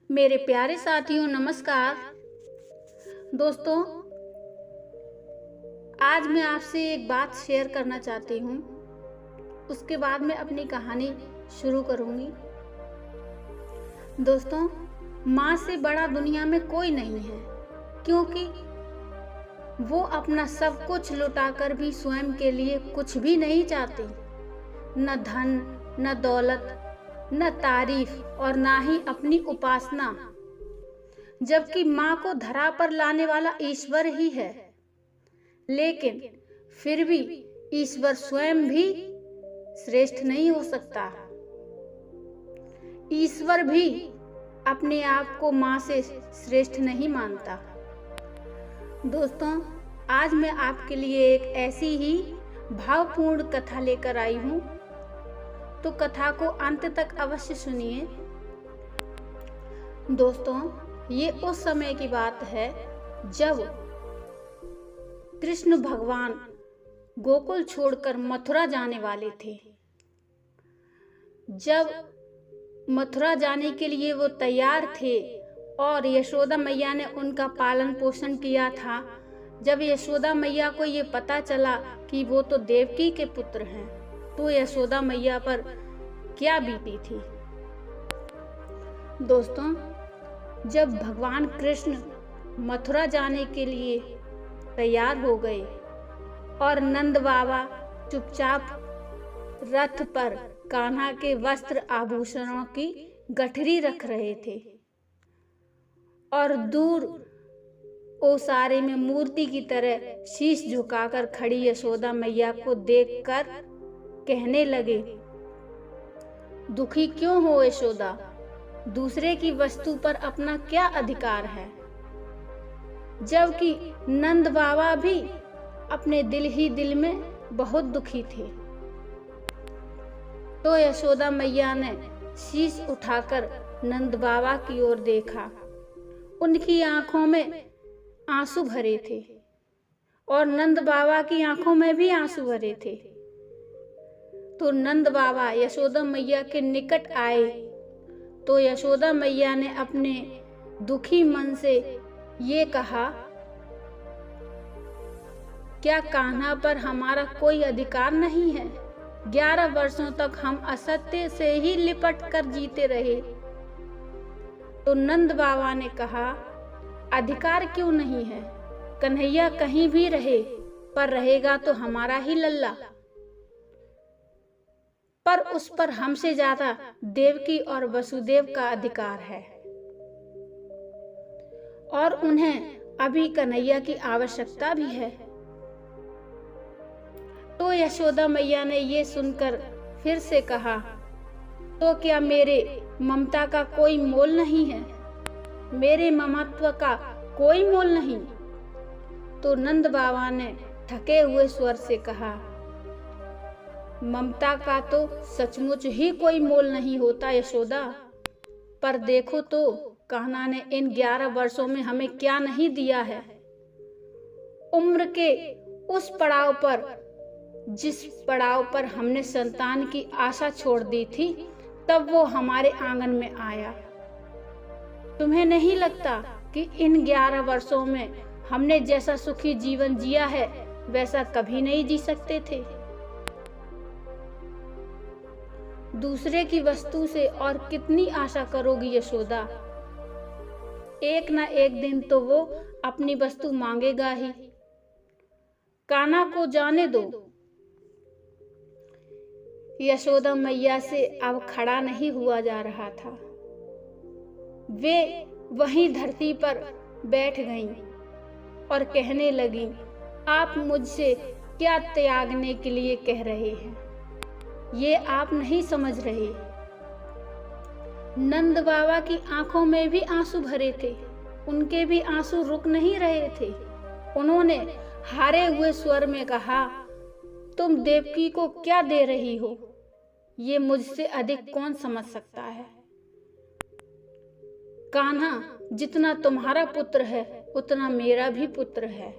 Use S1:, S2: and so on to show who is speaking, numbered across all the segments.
S1: मेरे प्यारे साथियों नमस्कार। दोस्तों, आज मैं आपसे एक बात शेयर करना चाहती हूँ। उसके बाद मैं अपनी कहानी शुरू करूँगी। दोस्तों, माँ से बड़ा दुनिया में कोई नहीं है, क्योंकि वो अपना सब कुछ लुटाकर भी स्वयं के लिए कुछ भी नहीं चाहती। न धन, न दौलत, न तारीफ और ना ही अपनी उपासना, जबकि माँ को धरा पर लाने वाला ईश्वर ही है। लेकिन फिर भी ईश्वर स्वयं भी श्रेष्ठ नहीं हो सकता। ईश्वर भी अपने आप को माँ से श्रेष्ठ नहीं मानता। दोस्तों, आज मैं आपके लिए एक ऐसी ही भावपूर्ण कथा लेकर आई हूँ, तो कथा को अंत तक अवश्य सुनिए। दोस्तों, ये उस समय की बात है जब कृष्ण भगवान गोकुल छोड़कर मथुरा जाने वाले थे। जब मथुरा जाने के लिए वो तैयार थे और यशोदा मैया ने उनका पालन पोषण किया था, जब यशोदा मैया को ये पता चला कि वो तो देवकी के पुत्र हैं, तो यशोदा मैया पर क्या बीती थी। दोस्तों, जब भगवान कृष्ण मथुरा जाने के लिए तैयार हो गए और नंद बाबा चुपचाप रथ पर कान्हा के वस्त्र आभूषणों की गठरी रख रहे थे और दूर ओसारे में मूर्ति की तरह शीश झुकाकर खड़ी यशोदा मैया को देखकर कहने लगे, दुखी क्यों हो यशोदा? दूसरे की वस्तु पर अपना क्या अधिकार है? जबकि नंद बाबा भी अपने दिल ही दिल में बहुत दुखी थे। तो यशोदा मैया ने शीश उठाकर नंद बाबा की ओर देखा। उनकी आंखों में आंसू भरे थे और नंद बाबा की आंखों में भी आंसू भरे थे। तो नंद बाबा यशोदा मैया के निकट आए तो यशोदा मैया ने अपने दुखी मन से ये कहा, क्या कान्हा पर हमारा कोई अधिकार नहीं है? 11 वर्षों तक हम असत्य से ही लिपट कर जीते रहे। तो नंद बाबा ने कहा, अधिकार क्यों नहीं है? कन्हैया कहीं भी रहे, पर रहेगा तो हमारा ही लल्ला। पर उस पर हमसे ज्यादा देवकी और वसुदेव का अधिकार है और उन्हें अभी कन्हैया की आवश्यकता भी है। तो यशोदा मैया ने ये सुनकर फिर से कहा, तो क्या मेरे ममता का कोई मोल नहीं है? मेरे ममत्व का कोई मोल नहीं? तो नंद बाबा ने थके हुए स्वर से कहा, ममता का तो सचमुच ही कोई मोल नहीं होता यशोदा। पर देखो तो कान्हा ने इन 11 वर्षों में हमें क्या नहीं दिया है। उम्र के उस पड़ाव पर, जिस पड़ाव पर हमने संतान की आशा छोड़ दी थी, तब वो हमारे आंगन में आया। तुम्हें नहीं लगता कि इन 11 वर्षों में हमने जैसा सुखी जीवन जिया है वैसा कभी नहीं जी सकते थे? दूसरे की वस्तु से और कितनी आशा करोगी यशोदा? एक ना एक दिन तो वो अपनी वस्तु मांगेगा ही। कान्हा को जाने दो। यशोदा मैया से अब खड़ा नहीं हुआ जा रहा था। वे वहीं धरती पर बैठ गईं और कहने लगीं, आप मुझसे क्या त्यागने के लिए कह रहे हैं? ये आप नहीं समझ रहे। नंद बाबा की आंखों में भी आंसू भरे थे, उनके भी आंसू रुक नहीं रहे थे। उन्होंने हारे हुए स्वर में कहा, तुम देवकी को क्या दे रही हो? ये मुझसे अधिक कौन समझ सकता है? कान्हा जितना तुम्हारा पुत्र है उतना मेरा भी पुत्र है।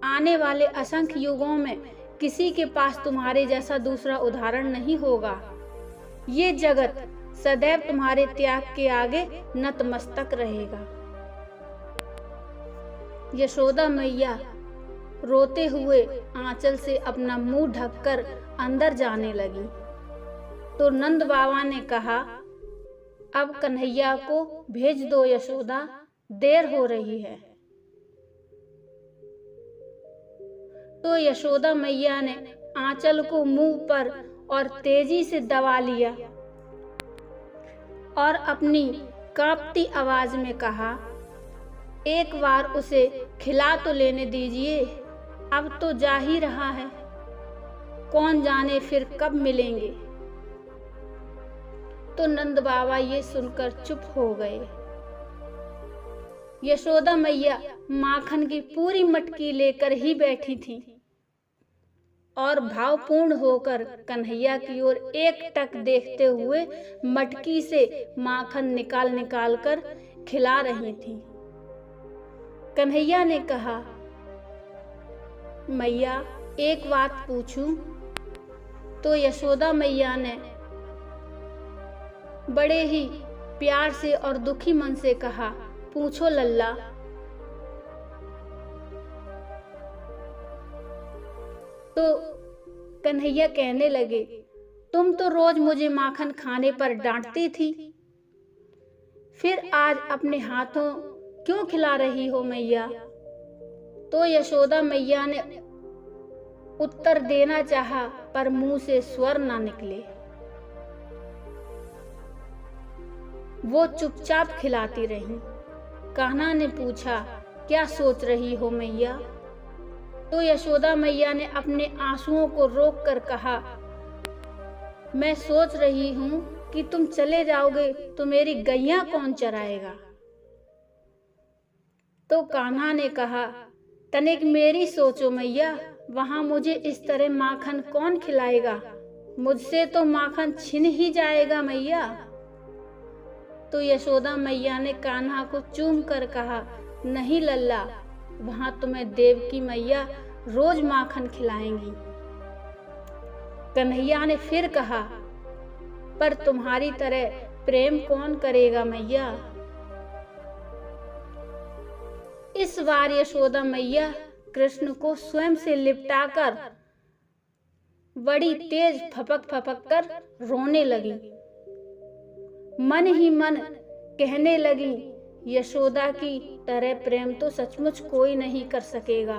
S1: आने वाले असंख्य युगों में किसी के पास तुम्हारे जैसा दूसरा उदाहरण नहीं होगा। ये जगत सदैव तुम्हारे त्याग के आगे नतमस्तक रहेगा। यशोदा मैया रोते हुए आंचल से अपना मुंह ढककर अंदर जाने लगी तो नंद बाबा ने कहा, अब कन्हैया को भेज दो यशोदा, देर हो रही है। तो यशोदा मैया ने आंचल को मुंह पर और तेजी से दबा लिया और अपनी कांपती आवाज में कहा, एक बार उसे खिला तो लेने दीजिए, अब तो जा ही रहा है, कौन जाने फिर कब मिलेंगे। तो नंद बाबा ये सुनकर चुप हो गए। यशोदा मैया माखन की पूरी मटकी लेकर ही बैठी थी और भावपूर्ण होकर कन्हैया की ओर एकटक देखते हुए मटकी से माखन निकाल कर खिला रही थी। कन्हैया ने कहा, मैया एक बात पूछूं? तो यशोदा मैया ने बड़े ही प्यार से और दुखी मन से कहा, पूछो लल्ला। तो कन्हैया कहने लगे, तुम तो रोज मुझे माखन खाने पर डांटती थी, फिर आज अपने हाथों क्यों खिला रही हो मैया? तो यशोदा मैया ने उत्तर देना चाहा पर मुंह से स्वर ना निकले। वो चुपचाप खिलाती रही। कान्हा ने पूछा, क्या सोच रही हो मैया? तो यशोदा मैया ने अपने आंसुओं को रोककर कहा, मैं सोच रही हूं कि तुम चले जाओगे तो मेरी गैया कौन चराएगा? तो कान्हा ने कहा, तनिक मेरी सोचो मैया, वहां मुझे इस तरह माखन कौन खिलाएगा? मुझसे तो माखन छिन ही जाएगा मैया। तो यशोदा मैया ने कान्हा को चूम कर कहा, नहीं लल्ला, वहां तुम्हें देवकी मैया रोज माखन खिलाएंगी। कन्हैया ने फिर कहा, पर तुम्हारी तरह प्रेम कौन करेगा मैया? इस बार यशोदा मैया कृष्ण को स्वयं से लिपटाकर बड़ी तेज फपक कर रोने लगी। मन ही मन कहने लगी, यशोदा की तरह प्रेम तो सचमुच कोई नहीं कर सकेगा,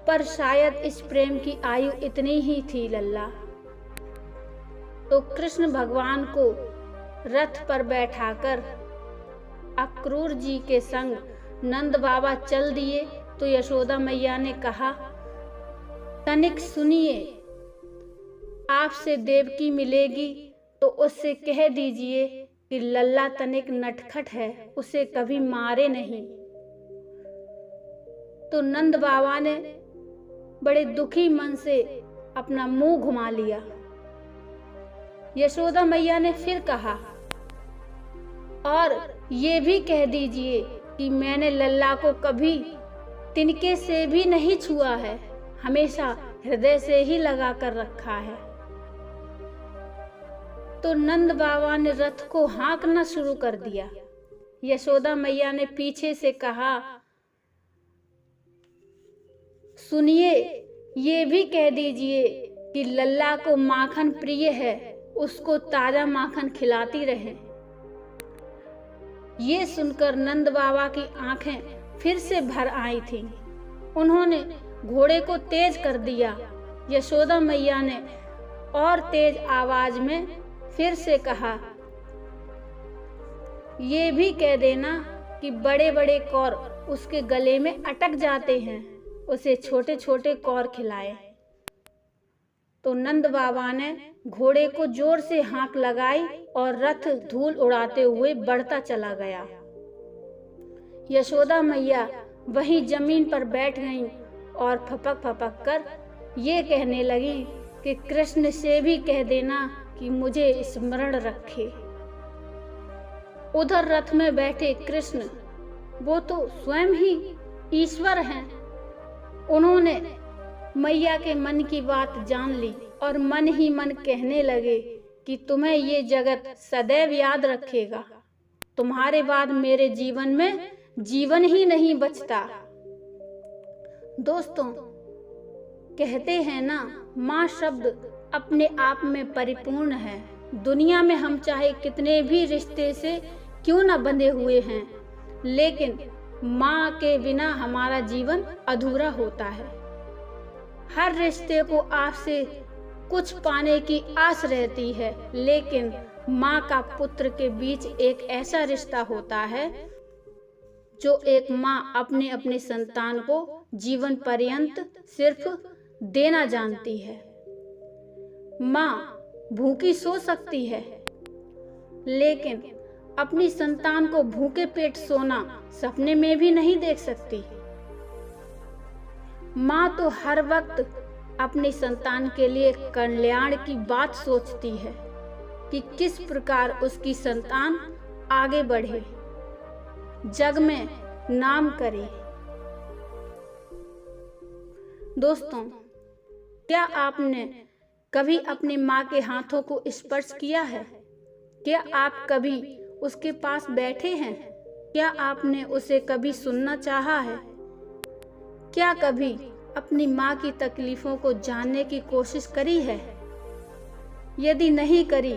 S1: पर शायद इस प्रेम की आयु इतनी ही थी लल्ला। तो कृष्ण भगवान को रथ पर बैठाकर अक्रूर जी के संग नंद बाबा चल दिए। तो यशोदा मैया ने कहा, तनिक सुनिए, आपसे देवकी मिलेगी तो उससे कह दीजिए कि लल्ला तनिक नटखट है, उसे कभी मारे नहीं। तो नंद बाबा ने बड़े दुखी मन से अपना मुंह घुमा लिया। यशोदा मैया ने फिर कहा, और ये भी कह दीजिए कि मैंने लल्ला को कभी तिनके से भी नहीं छुआ है, हमेशा हृदय से ही लगा कर रखा है। तो नंद बाबा ने रथ को हाँकना शुरू कर दिया। यशोदा मैया ने पीछे से कहा, सुनिए, ये भी कह दीजिए कि लल्ला को माखन प्रिय है, उसको ताजा माखन खिलाती रहे। ये सुनकर नंद बाबा की आंखें फिर से भर आई थीं। उन्होंने घोड़े को तेज कर दिया। यशोदा मैया ने और तेज आवाज में फिर से कहा, ये भी कह देना कि बड़े बड़े कौर उसके गले में अटक जाते हैं, उसे छोटे छोटे कौर खिलाए। तो नंद बाबा ने घोड़े को जोर से हाँक लगाई और रथ धूल उड़ाते हुए बढ़ता चला गया। यशोदा मैया वहीं जमीन पर बैठ गईं और फपक कर ये कहने लगी कि कृष्ण से भी कह देना कि मुझे स्मरण रखे। उधर रथ में बैठे कृष्ण, वो तो स्वयं ही ईश्वर हैं। उन्होंने मैया के मन की बात जान ली और मन ही मन कहने लगे कि तुम्हें ये जगत सदैव याद रखेगा। तुम्हारे बाद मेरे जीवन में जीवन ही नहीं बचता। दोस्तों, कहते हैं ना, माँ शब्द अपने आप में परिपूर्ण है। दुनिया में हम चाहे कितने भी रिश्ते से क्यों न बंधे हुए हैं, लेकिन माँ के बिना हमारा जीवन अधूरा होता है। हर रिश्ते को आपसे कुछ पाने की आस रहती है, लेकिन माँ का पुत्र के बीच एक ऐसा रिश्ता होता है जो एक माँ अपने अपने संतान को जीवन पर्यंत सिर्फ देना जानती है। माँ भूखी सो सकती है, लेकिन अपनी संतान को भूखे पेट सोना सपने में भी नहीं देख सकती। माँ तो हर वक्त अपनी संतान के लिए कल्याण की बात सोचती है कि किस प्रकार उसकी संतान आगे बढ़े, जग में नाम करे। दोस्तों, क्या आपने कभी अपनी माँ के हाथों को स्पर्श किया है? क्या आप कभी उसके पास बैठे हैं? क्या आपने उसे कभी सुनना चाहा है? क्या कभी अपनी माँ की तकलीफों को जानने की कोशिश करी है? यदि नहीं करी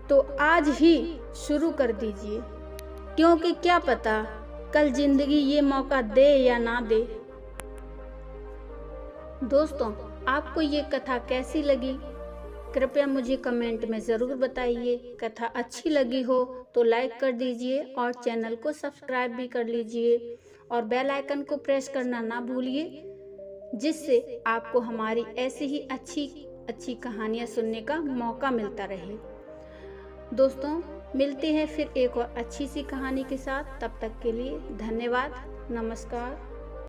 S1: तो आज ही शुरू कर दीजिए, क्योंकि क्या पता कल जिंदगी ये मौका दे या ना दे। दोस्तों, आपको ये कथा कैसी लगी? कृपया मुझे कमेंट में ज़रूर बताइए। कथा अच्छी लगी हो तो लाइक कर दीजिए और चैनल को सब्सक्राइब भी कर लीजिए और बेल आइकन को प्रेस करना ना भूलिए, जिससे आपको हमारी ऐसी ही अच्छी कहानियाँ सुनने का मौका मिलता रहे। दोस्तों, मिलते हैं फिर एक और अच्छी सी कहानी के साथ। तब तक के लिए धन्यवाद। नमस्कार।